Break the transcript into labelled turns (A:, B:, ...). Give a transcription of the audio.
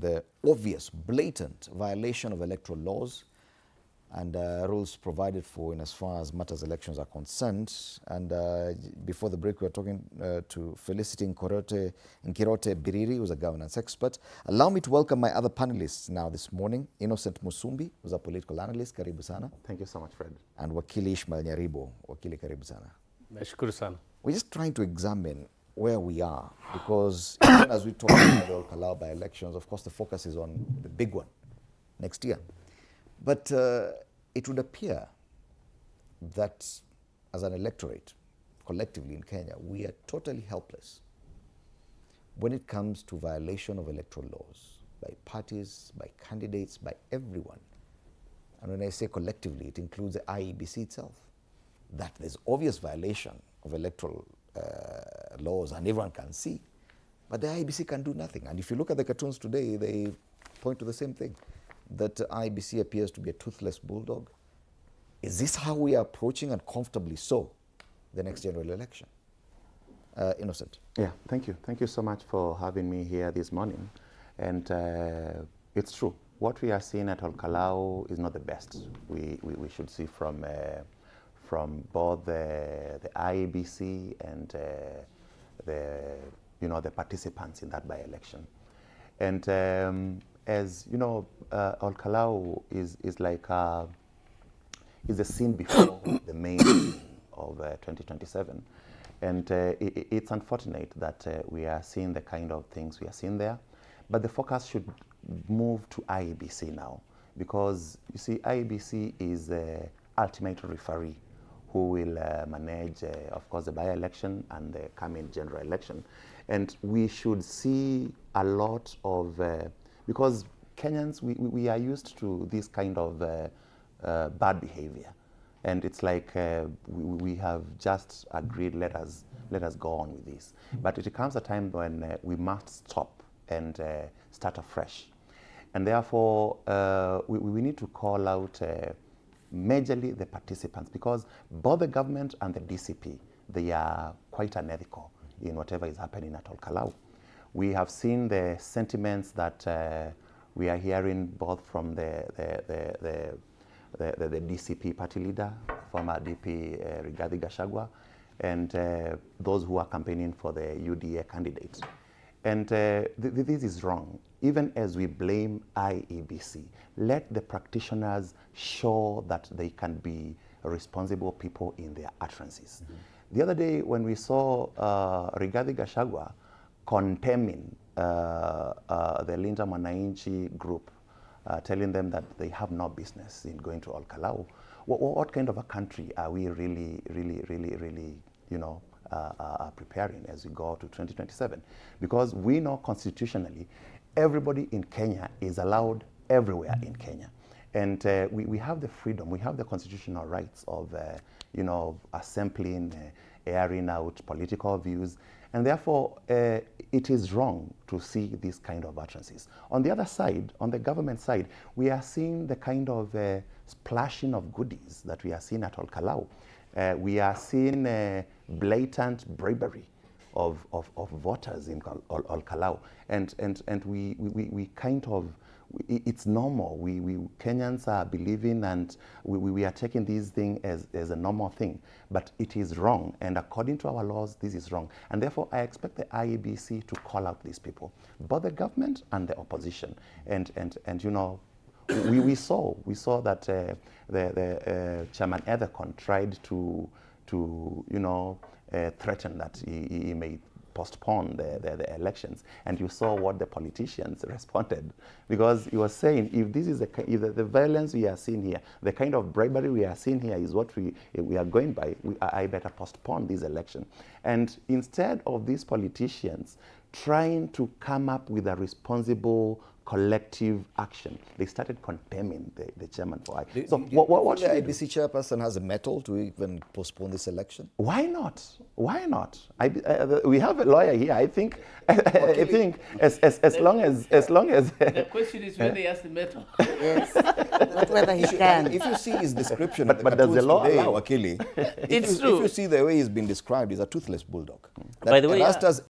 A: the obvious, blatant violation of electoral laws and rules provided for in as far as matters elections are concerned. And before the break, we were talking to Felicity Nkirote Biriri, who's a governance expert. Allow me to welcome my other panelists now this morning. Innocent Musumbi, who's a political analyst. Karibu sana.
B: Thank you so much, Fred.
A: And Wakili Ishmael Nyaribo. Wakili, karibu sana.
C: Nashukuru sana.
A: We're just trying to examine where we are, because even as we talk about the Ol Kalou by-elections, of course the focus is on the big one next year. But it would appear that as an electorate, collectively in Kenya, we are totally helpless when it comes to violation of electoral laws by parties, by candidates, by everyone. And when I say collectively, it includes the IEBC itself. That there's obvious violation of electoral laws and everyone can see, but the IEBC can do nothing. And if you look at the cartoons today, they point to the same thing, that IEBC appears to be a toothless bulldog. Is this how we are approaching, and comfortably so, the next general election? Innocent.
B: Yeah, thank you. Thank you so much for having me here this morning. And it's true. What we are seeing at Ol Kalou is not the best we should see from both the IEBC and the participants in that by-election. And as you know, Ol Kalou is like is the scene before the main scene of 2027. And it's unfortunate that we are seeing the kind of things we are seeing there, but the focus should move to IEBC now, because you see, IEBC is the ultimate referee who will manage, of course, the by-election and the coming general election. And we should see a lot of, because Kenyans, we are used to this kind of bad behavior. And it's like we have just agreed, let us go on with this. But it comes a time when we must stop and start afresh. And therefore, we need to call out majorly the participants, because both the government and the DCP, they are quite unethical in whatever is happening at Ol Kalou. We have seen the sentiments that we are hearing both from the DCP party leader, former DP Gachagua, and those who are campaigning for the UDA candidates. And this is wrong. Even as we blame IEBC, let the practitioners show that they can be responsible people in their utterances. The other day, when we saw Gachagua condemning the Linda Mwananchi group, telling them that they have no business in going to Ol Kalou, what kind of a country are we really, preparing as we go to 2027? Because we know constitutionally, everybody in Kenya is allowed everywhere in Kenya. And we have the freedom, we have the constitutional rights of, assembling, airing out political views. And therefore, it is wrong to see these kind of utterances. On the other side, on the government side, we are seeing the kind of splashing of goodies that we are seeing at Ol Kalou. We are seeing blatant bribery of voters in Ol Kalou. And we kind of, it's normal. We Kenyans are believing, and we are taking this thing as a normal thing, but it is wrong. And according to our laws, this is wrong. And therefore, I expect the IEBC to call out these people, both the government and the opposition. And we saw that the Chairman Ethekon tried to threaten that he may postpone the elections, and you saw what the politicians responded, because he was saying, if this is if the violence we are seeing here, the kind of bribery we are seeing here is what we are going by, I better postpone this election. And instead of these politicians trying to come up with a responsible collective action, they started condemning the chairman for it. So what
A: the IEBC chairperson has a mettle to even postpone this election?
B: Why not? Why not? We have a lawyer here. I think as long as
C: the question is whether he has the mettle.
D: Yes, not whether he can.
A: If you see his description,
B: but does the law
A: today,
B: allow?
A: Wakili,
C: It's true.
A: If you see the way he's been described, he's a toothless bulldog.
C: By the way,
A: Rastas